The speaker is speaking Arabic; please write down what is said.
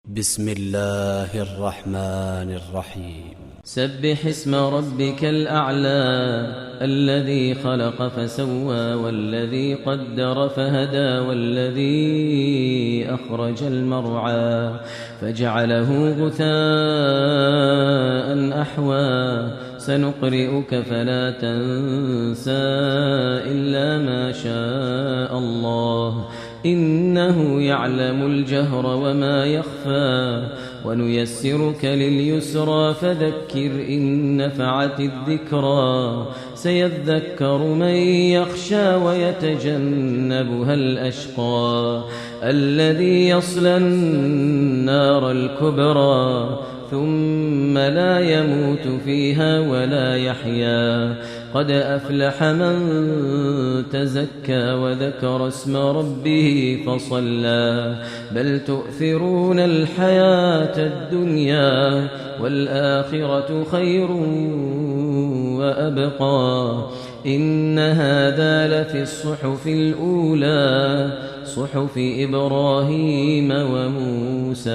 بسم الله الرحمن الرحيم. سبح اسم ربك الأعلى الذي خلق فسوى والذي قدر فهدى والذي أخرج المرعى فجعله غثاء أحوى سنقرئك فلا تنسى إلا ما شاء الله إنه يعلم الجهر وما يخفى ونيسرك لليسرى فذكر إن نفعت الذكرى سيذكر من يخشى ويتجنبها الأشقى الذي يصلى النار الكبرى ثم لا يموت فيها ولا يحيا قد أفلح من تزكى وذكر اسم ربه فصلى بل تؤثرون الحياة الدنيا والآخرة خير وأبقى إن هذا لفي الصحف الأولى صحف إبراهيم وموسى.